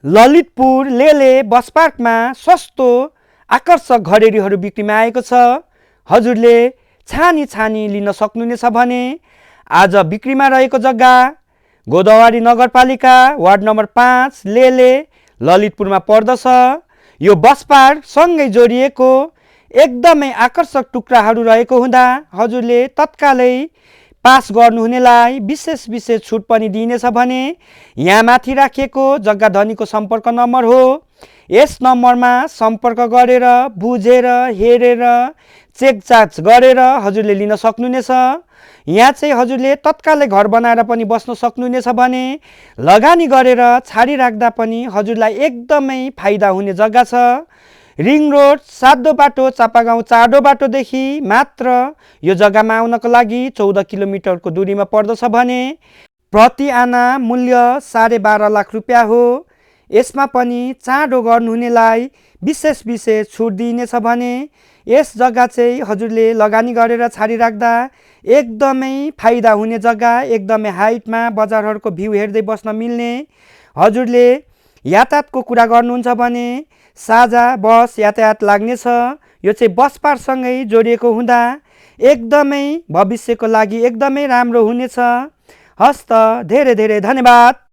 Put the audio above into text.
ललितपुर लेले बस पार्कमा सस्तो आकर्षक घडेरीहरू बिक्रीमा आएको छ। हजुरले छानी छानी लिन सक्नुहुनेछ भने आज बिक्रीमा रहेको जग्गा गोदावरी नगरपालिका वार्ड नम्बर 5 लेले ललितपुरमा पर्दछ। यो बस पार्क सँगै जोडिएको एकदमै आकर्षक टुक्राहरू रहेको हुँदा हजुरले तत्कालै पास गर्नुहुनेलाई विशेष छुट पनि दिइनेछ भने यहाँ माथि राखिएको जग्गा धनीको सम्पर्क नम्बर हो। यस नम्बरमा सम्पर्क गरेर बुझेर हेरेर चेक जाँच गरेर हजुरले लिन सक्नुहुनेछ। यहाँ चाहिँ हजुरले तत्कालै घर बनाएर पनि बस्न सक्नुहुनेछ भने लगानी गरेर छाडिराख्दा पनि हजुरलाई एकदमै फाइदा हुने जग्गा छ। रिङ रोड सातो बाटो चापागाउँ चाडो बाटोदेखि मात्र यो जग्गामा आउनको लागि 14 किलोमिटरको दूरीमा पर्दछ भने प्रति आना मूल्य 12.5 लाख रुपियाँ हो। यसमा पनि चाँडो गर्नुहुनेलाई विशेष छुट दिइनेछ भने यस जग्गा चाहिँ हजुरले लगानी गरेर छाडिराख्दा एकदमै फाइदा हुने जग्गा, एकदमै हाइटमा बजारहरूको भ्यू हेर्दै बस्न मिल्ने। हजुरले यातायातको कुरा गर्नुहुन्छ भने साझा बस यातायात लाग्नेछ। यो चाहिँ बस पार्कसँगै जोडिएको हुँदा एकदमै भविष्यको लागि एकदमै राम्रो हुनेछ। हस्त धेरै धेरै धन्यवाद।